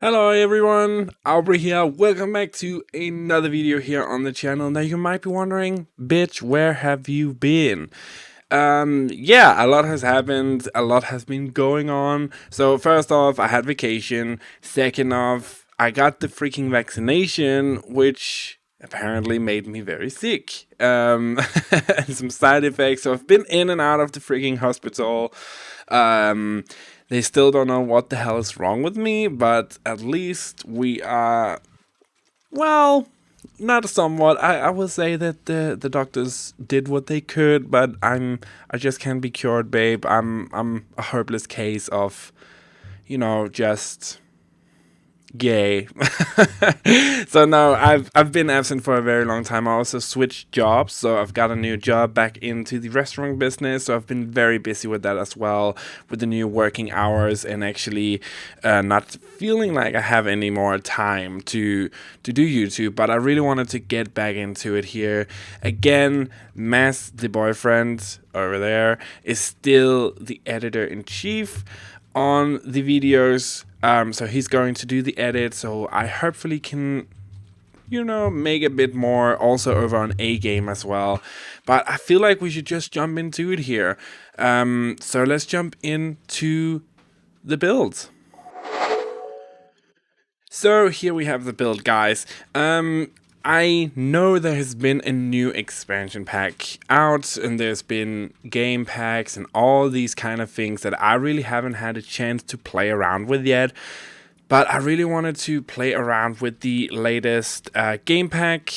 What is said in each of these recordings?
Hello everyone, Auvbri here. Welcome back to another video here on the channel. Now you might be wondering, bitch, where have you been? Yeah, a lot has happened, a lot has been going on. So first off, I had vacation. Second off, I got the freaking vaccination, which apparently made me very sick. And some side effects. So I've been in and out of the freaking hospital. They still don't know what the hell is wrong with me, but at least we are, well, not somewhat. I will say that the doctors did what they could, but I just can't be cured, babe. I'm a hopeless case of, just gay. So no, I've been absent for a very long time. I also switched jobs, so I've got a new job back into the restaurant business. So I've been very busy with that as well, with the new working hours, and actually not feeling like I have any more time to do YouTube. But I really wanted to get back into it here again. Mass, the boyfriend over there, is still the editor-in-chief on the videos. So he's going to do the edit, so I hopefully can, make a bit more also over on GAYME as well. But I feel like we should just jump into it here. So let's jump into the build. So here we have the build, guys. I know there has been a new expansion pack out, and there's been game packs and all these kind of things that I really haven't had a chance to play around with yet. But I really wanted to play around with the latest game pack,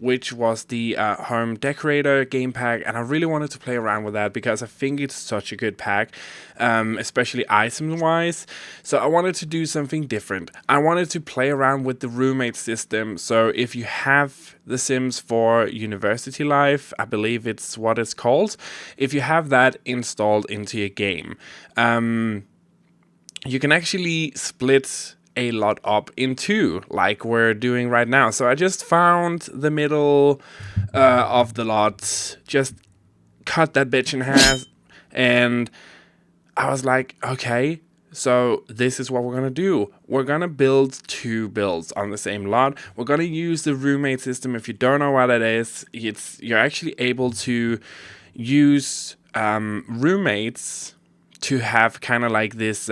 which was the Home Decorator game pack, and I really wanted to play around with that because I think it's such a good pack, especially item-wise. So I wanted to do something different. I wanted to play around with the roommate system. So if you have The Sims 4 University Life, I believe it's what it's called, if you have that installed into your game, you can actually split a lot up in two, like we're doing right now. So I just found the middle of the lot, just cut that bitch in half, and I was like, okay, so this is what we're gonna do. We're gonna build two builds on the same lot. We're gonna use the roommate system. If you don't know what it is, you're actually able to use roommates to have kind of like this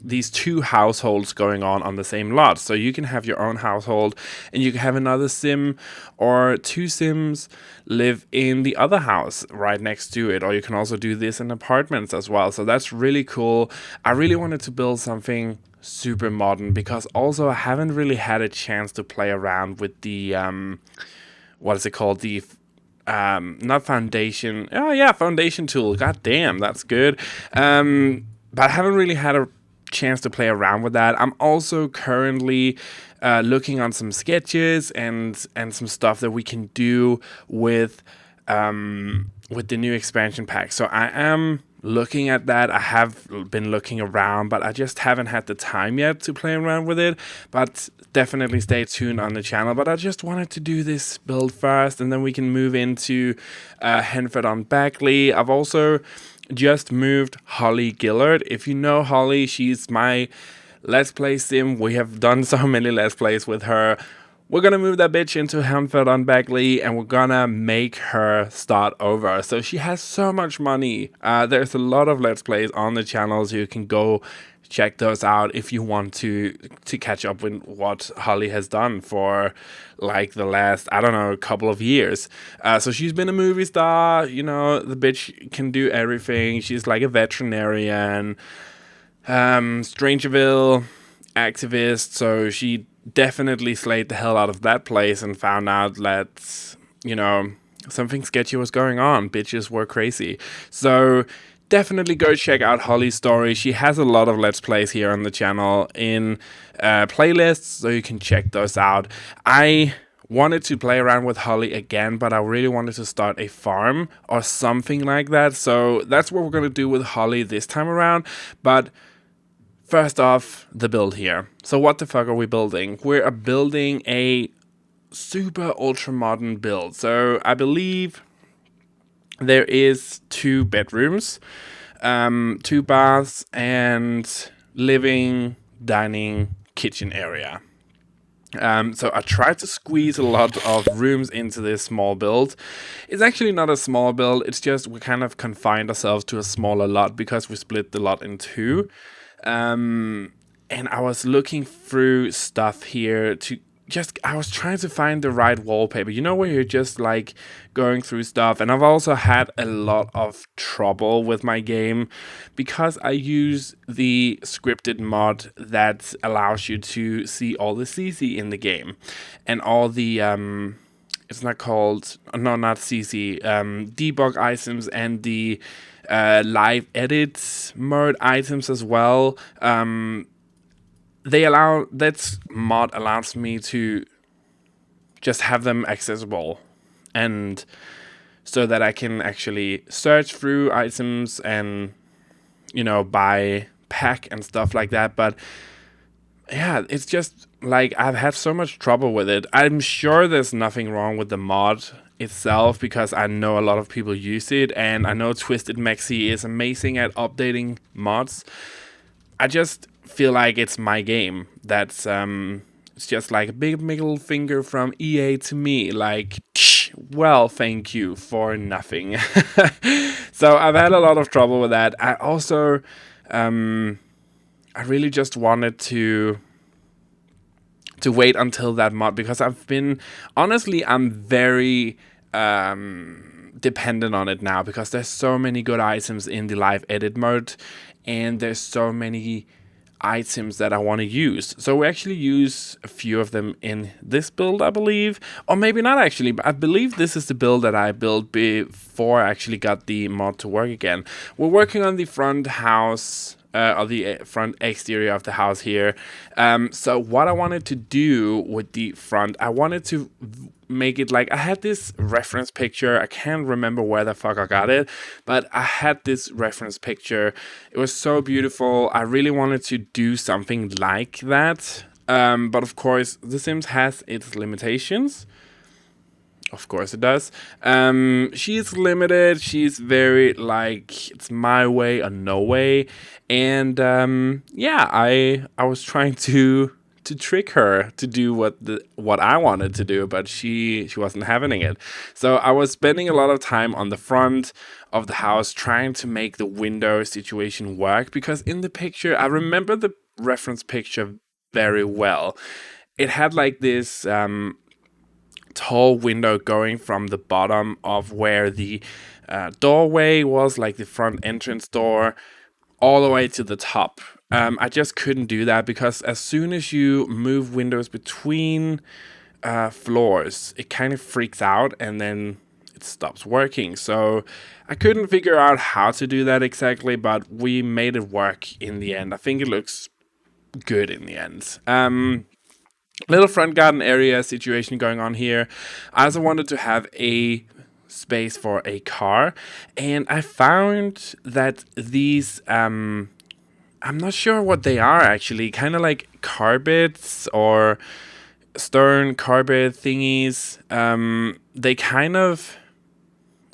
these two households going on the same lot. So you can have your own household, and you can have another sim or two sims live in the other house right next to it. Or you can also do this in apartments as well. So that's really cool. I really wanted to build something super modern because also I haven't really had a chance to play around with the what is it called, the not foundation, oh yeah, foundation tool. God damn, that's good. But I haven't really had a chance to play around with that. I'm also currently looking on some sketches and some stuff that we can do with the new expansion pack. So I am looking at that. I have been looking around, but I just haven't had the time yet to play around with it. But definitely stay tuned on the channel. But I just wanted to do this build first, and then we can move into Henford on Bagley. I've also just moved Holly Gillard. If you know Holly, she's my Let's Play sim. We have done so many Let's Plays with her. We're gonna move that bitch into Henford on Bagley, and we're gonna make her start over. So she has so much money. There's a lot of Let's Plays on the channel, so you can go check those out if you want to catch up with what Holly has done for like the last, I don't know, couple of years. So she's been a movie star, the bitch can do everything. She's like a veterinarian, Strangerville activist, so she definitely slayed the hell out of that place and found out that, something sketchy was going on. Bitches were crazy. So definitely go check out Holly's story. She has a lot of Let's Plays here on the channel in playlists, so you can check those out. I wanted to play around with Holly again, but I really wanted to start a farm or something like that. So that's what we're going to do with Holly this time around. But first off, the build here. So what the fuck are we building? We're building a super ultra modern build. So I believe there is 2 bedrooms, 2 baths, and living dining kitchen area. So I tried to squeeze a lot of rooms into this small build. It's actually not a small build, it's just we kind of confined ourselves to a smaller lot because we split the lot in two. And I was looking through stuff here to I was trying to find the right wallpaper. You know, where you're just like going through stuff. And I've also had a lot of trouble with my game because I use the scripted mod that allows you to see all the CC in the game and all the it's not called, no, not CC, debug items and the live edit mode items as well. That mod allows me to just have them accessible, and so that I can actually search through items and, you know, buy pack and stuff like that. But yeah, it's just like I've had so much trouble with it. I'm sure there's nothing wrong with the mod itself because I know a lot of people use it, and I know Twisted Mexi is amazing at updating mods. I just feel like it's my game. That's it's just like a big middle finger from EA to me, like, well, thank you for nothing. So I've had a lot of trouble with that. I also I really just wanted to wait until that mod, because I'm very dependent on it now, because there's so many good items in the live edit mode, and there's so many items that I want to use. So we actually use a few of them in this build, I believe. Or maybe not actually, but I believe this is the build that I built before I actually got the mod to work again. We're working on the front house, or the front exterior of the house here. So what I wanted to do with the front, I wanted to make it like, I had this reference picture. I can't remember where the fuck I got it, but I had this reference picture. It was so beautiful. I really wanted to do something like that. But of course, The Sims has its limitations. Of course it does. She's limited. She's very like, it's my way or no way. And yeah, I was trying to trick her to do what I wanted to do, but she wasn't having it. So I was spending a lot of time on the front of the house trying to make the window situation work, because in the picture, I remember the reference picture very well. It had like this tall window going from the bottom of where the doorway was, like the front entrance door, all the way to the top. I just couldn't do that, because as soon as you move windows between floors, it kind of freaks out and then it stops working. So I couldn't figure out how to do that exactly, but we made it work in the end. I think it looks good in the end. Little front garden area situation going on here. I also wanted to have a space for a car, and I found that these I'm not sure what they are actually, kind of like carpets or stern carpet thingies. They kind of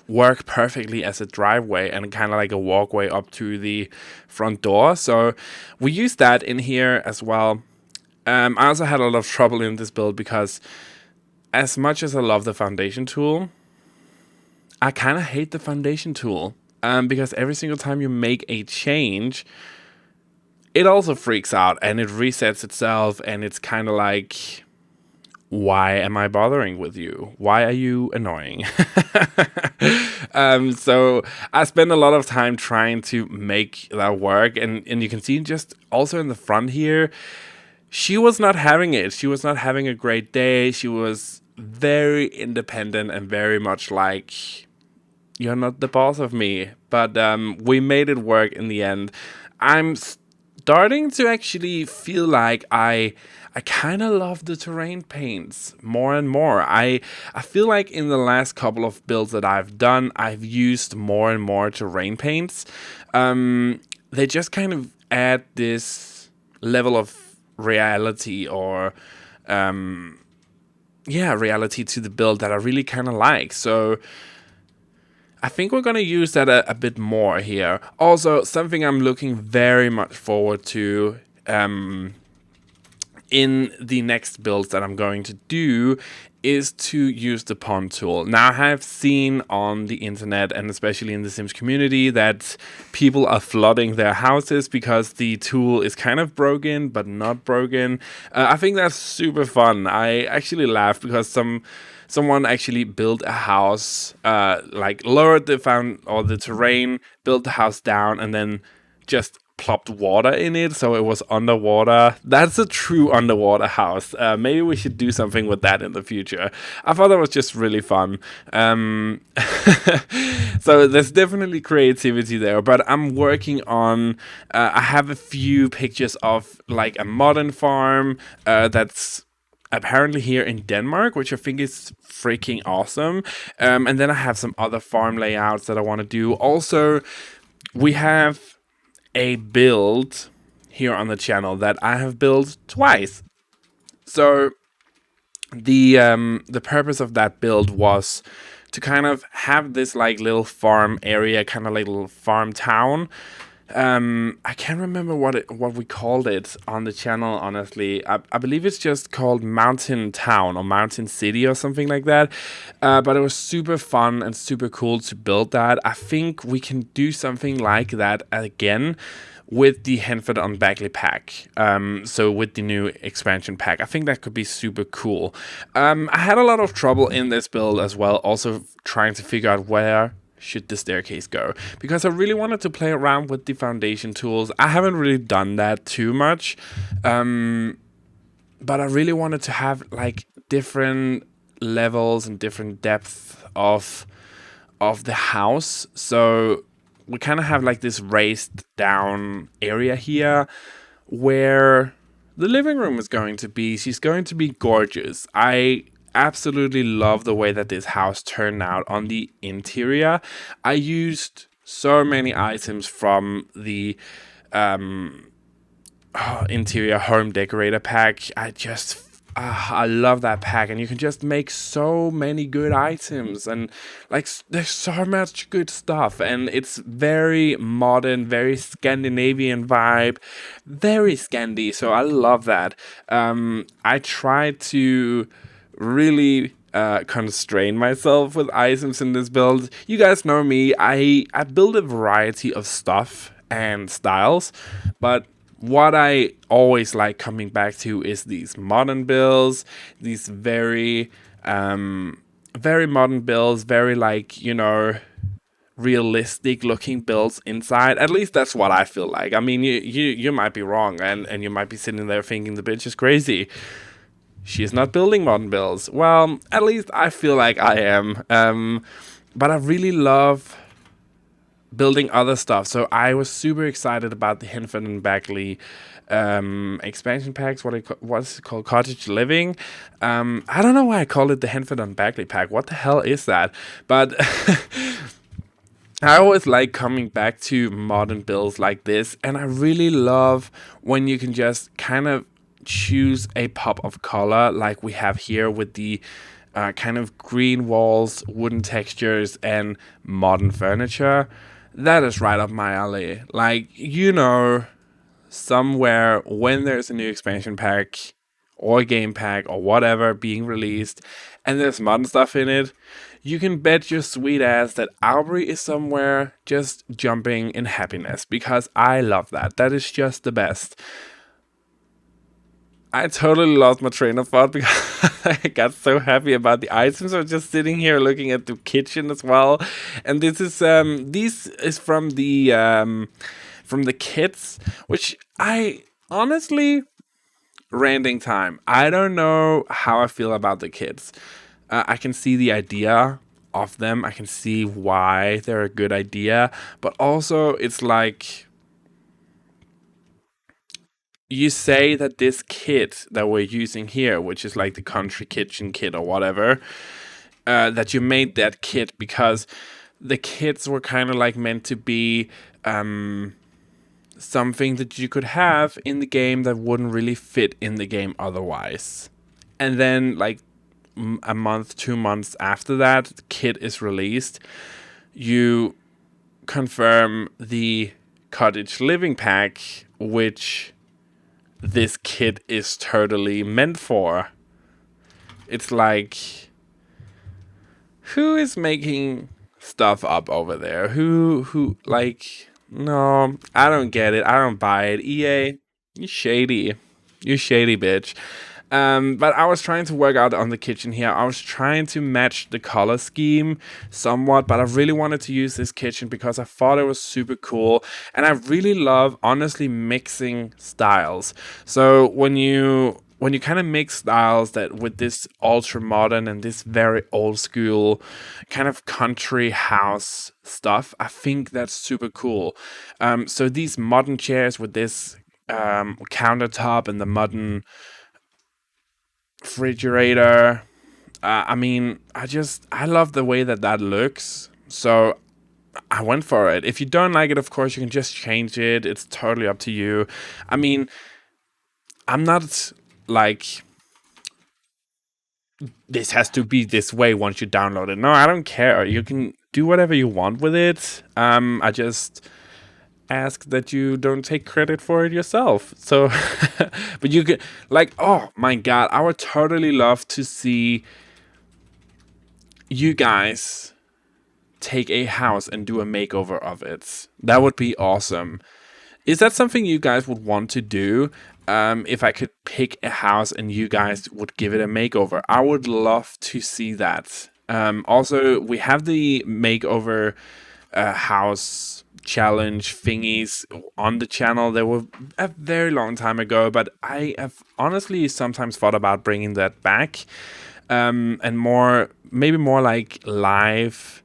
work perfectly as a driveway and kind of like a walkway up to the front door. So we use that in here as well. I also had a lot of trouble in this build because, as much as I love the foundation tool, I kind of hate the foundation tool. Because every single time you make a change, it also freaks out and it resets itself, and it's kind of like, why am I bothering with you? Why are you annoying? So I spend a lot of time trying to make that work, and you can see just also in the front here, she was not having it. She was not having a great day. She was very independent and very much like, you're not the boss of me. But we made it work in the end. I'm starting to actually feel like I kind of love the terrain paints more and more. I feel like in the last couple of builds that I've done, I've used more and more terrain paints. They just kind of add this level of reality, or reality to the build that I really kind of like. So I think we're going to use that a bit more here. Also, something I'm looking very much forward to in the next builds that I'm going to do is to use the pond tool. Now, I have seen on the internet and especially in the Sims community that people are flooding their houses because the tool is kind of broken but not broken. I think that's super fun. I actually laughed because someone actually built a house, like lowered the terrain, built the house down, and then just plopped water in it, so it was underwater. That's a true underwater house. Maybe we should do something with that in the future. I thought that was just really fun. So there's definitely creativity there, but I'm working on, I have a few pictures of like a modern farm that's apparently here in Denmark, which I think is freaking awesome. And then I have some other farm layouts that I want to do. Also, we have a build here on the channel that I have built twice. So the purpose of that build was to kind of have this like little farm area, kind of like little farm town. I can't remember what we called it on the channel, honestly. I believe it's just called Mountain Town or Mountain City or something like that. But it was super fun and super cool to build that. I think we can do something like that again with the Henford on Bagley pack. So with the new expansion pack, I think that could be super cool. I had a lot of trouble in this build as well, also trying to figure out where should the staircase go, because I really wanted to play around with the foundation tools. I haven't really done that too much, but I really wanted to have like different levels and different depth of the house. So we kind of have like this raised down area here where the living room is going to be. She's going to be gorgeous. I absolutely love the way that this house turned out on the interior. I used so many items from the interior home decorator pack. I love that pack, and you can just make so many good items, and like there's so much good stuff, and it's very modern, very Scandinavian vibe, very Scandi. So I love that. I try to really constrain myself with items in this build. You guys know me. I build a variety of stuff and styles, but what I always like coming back to is these modern builds, these very modern builds, very like, realistic looking builds inside. At least that's what I feel like. I mean, you might be wrong, and you might be sitting there thinking the bitch is crazy. She's not building modern builds. Well, at least I feel like I am. But I really love building other stuff. So I was super excited about the Henford and Bagley expansion packs. What's it called? Cottage Living. I don't know why I call it the Henford and Bagley pack. What the hell is that? But I always like coming back to modern builds like this. And I really love when you can just kind of choose a pop of color like we have here with the kind of green walls, wooden textures, and modern furniture. That is right up my alley. Like, somewhere when there's a new expansion pack or game pack or whatever being released and there's modern stuff in it, you can bet your sweet ass that Auvbri is somewhere just jumping in happiness, because I love that. That is just the best. I totally lost my train of thought because I got so happy about the items. I was just sitting here looking at the kitchen as well, and this is from the kits, which I honestly, ranting time. I don't know how I feel about the kits. I can see the idea of them. I can see why they're a good idea, but also it's like, you say that this kit that we're using here, which is like the country kitchen kit or whatever, that you made that kit because the kits were kind of like meant to be something that you could have in the game that wouldn't really fit in the game otherwise. And then like a month, 2 months after that, the kit is released, you confirm the cottage living pack, which this kit is totally meant for. It's like, who is making stuff up over there? Who like, no, I don't get it. I don't buy it. EA, you shady. You shady bitch. But I was trying to work out on the kitchen here. I was trying to match the color scheme somewhat, but I really wanted to use this kitchen because I thought it was super cool. And I really love, honestly, mixing styles. So when you kind of mix styles that with this ultra modern and this very old school kind of country house stuff, I think that's super cool. So these modern chairs with this countertop and the modern refrigerator. I mean, I love the way that that looks. So I went for it. If you don't like it, of course, you can just change it. It's totally up to you. I mean, I'm not like, this has to be this way once you download it. No, I don't care. You can do whatever you want with it. I just ask that you don't take credit for it yourself. So, but you could, like, oh my god, I would totally love to see you guys take a house and do a makeover of it. That would be awesome. Is that something you guys would want to do? If I could pick a house and you guys would give it a makeover, I would love to see that. Also, we have the makeover house challenge thingies on the channel. They were a very long time ago, but I have honestly sometimes thought about bringing that back, and maybe more like live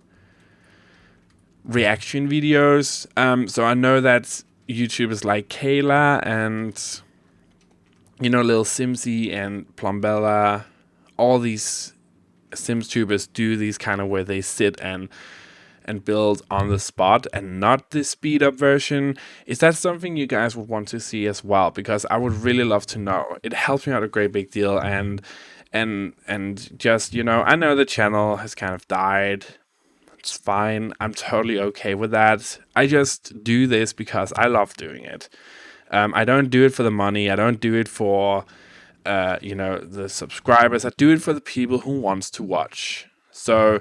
reaction videos. So I know that YouTubers like Kayla and, you know, Lil Simsy and Plombella, all these Sims tubers do these kind of where they sit and build on the spot and not the speed up version. Is that something you guys would want to see as well? Because I would really love to know. It helps me out a great big deal, and just, you know, I know the channel has kind of died. It's fine. I'm totally okay with that. I just do this because I love doing it. I don't do it for the money. I don't do it for you know, the subscribers. I do it for the people who wants to watch. So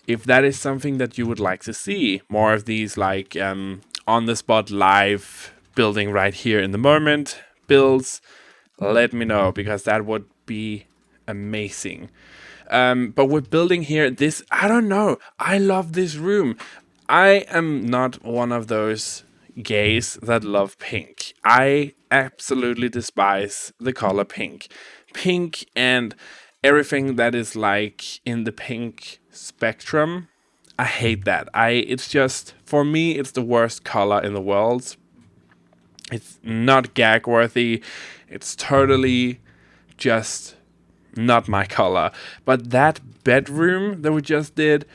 if that is something that you would like to see, more of these like on the spot live building right here in the moment builds, let me know, because that would be amazing. But we're building here this, I don't know, I love this room. I am not one of those gays that love pink. I absolutely despise the color pink. Pink and everything that is like in the pink spectrum, I hate that. It's just, for me, it's the worst color in the world. It's not gag worthy. It's totally just not my color. But that bedroom that we just did,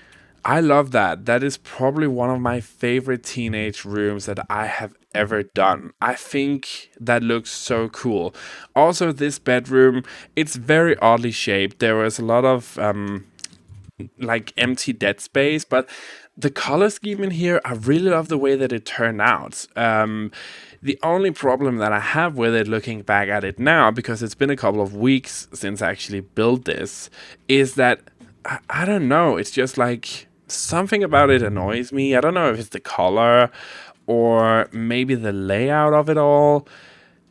I love that. That is probably one of my favorite teenage rooms that I have ever done. I think that looks so cool. Also, this bedroom, it's very oddly shaped. There was a lot of like empty dead space, but the color scheme in here, I really love the way that it turned out. The only problem that I have with it, looking back at it now, because it's been a couple of weeks since I actually built this, is that I don't know. It's just like something about it annoys me. I don't know if it's the color or maybe the layout of it all.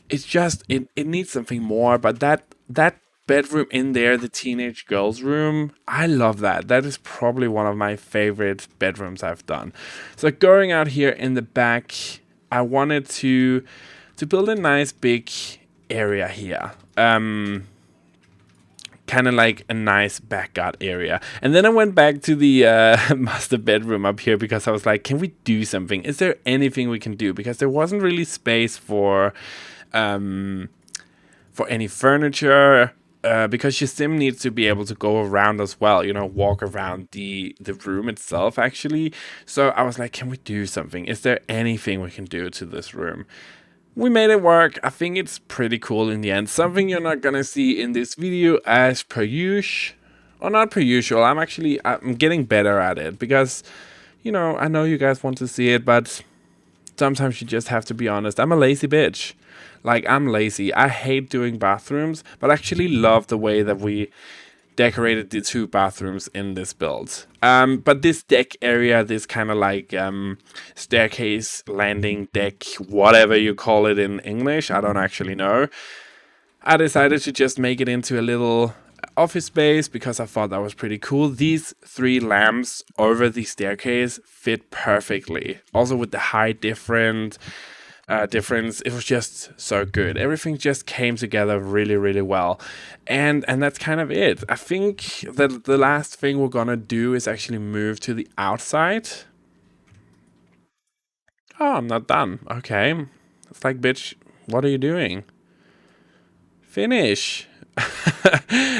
It's just it needs something more. But that bedroom in there, the teenage girls' room, I love that. That is probably one of my favorite bedrooms I've done. So going out here in the back, I wanted to build a nice big area here. Kind of like a nice backyard area. And then I went back to the master bedroom up here because I was like, can we do something? Is there anything we can do? Because there wasn't really space for any furniture. Because your sim needs to be able to go around as well, you know, walk around the room itself, actually. So I was like, can we do something? Is there anything we can do to this room? We made it work. I think it's pretty cool in the end. Something you're not gonna see in this video as per usual. Or not per usual. I'm getting better at it because, you know, I know you guys want to see it, but sometimes you just have to be honest. I'm a lazy bitch. Like, I'm lazy. I hate doing bathrooms, but I actually love the way that we decorated the 2 bathrooms in this build. But this deck area, this kind of like staircase, landing deck, whatever you call it in English, I don't actually know. I decided to just make it into a little office space because I thought that was pretty cool. These 3 lamps over the staircase fit perfectly. Also with the height difference, it was just so good. Everything just came together really, really well. And that's kind of it. I think that the last thing we're gonna do is actually move to the outside. Oh, I'm not done. Okay. It's like, bitch, what are you doing? Finish.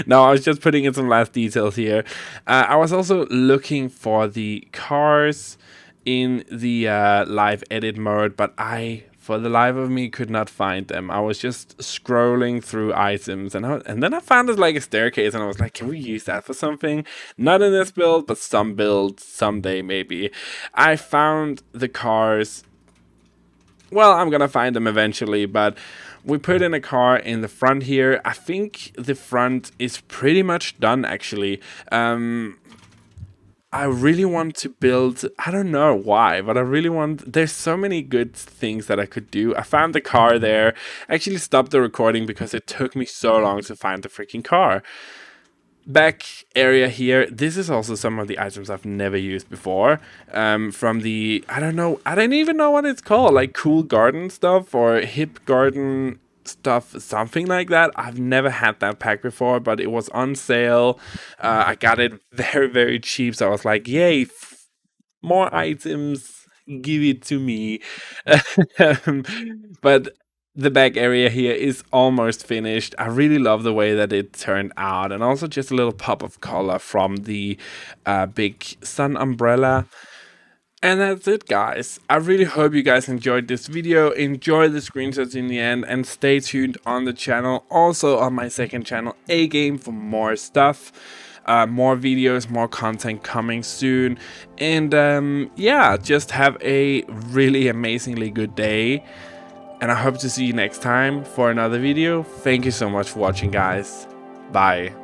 No, I was just putting in some last details here. I was also looking for the cars in the live edit mode, but I, for the life of me, could not find them. I was just scrolling through items, and then I found it like a staircase, and I was like, can we use that for something? Not in this build, but some build, someday maybe. I found the cars. Well, I'm gonna find them eventually, but we put in a car in the front here. I think the front is pretty much done, actually. I really want to build, I don't know why, but I really want, there's so many good things that I could do. I found the car there. I actually stopped the recording because it took me so long to find the freaking car. Back area here, this is also some of the items I've never used before. From the, I don't even know what it's called, like cool garden stuff or hip garden stuff, something like that. I've never had that pack before, but it was on sale. I got it very, very cheap, so I was like, yay, more items, give it to me. But the back area here is almost finished. I really love the way that it turned out, and also just a little pop of color from the big sun umbrella. And that's it, guys. I really hope you guys enjoyed this video, enjoy the screenshots in the end, and stay tuned on the channel, also on my second channel, A-Game, for more stuff. More videos, more content coming soon. And yeah, just have a really amazingly good day. And I hope to see you next time for another video. Thank you so much for watching, guys. Bye.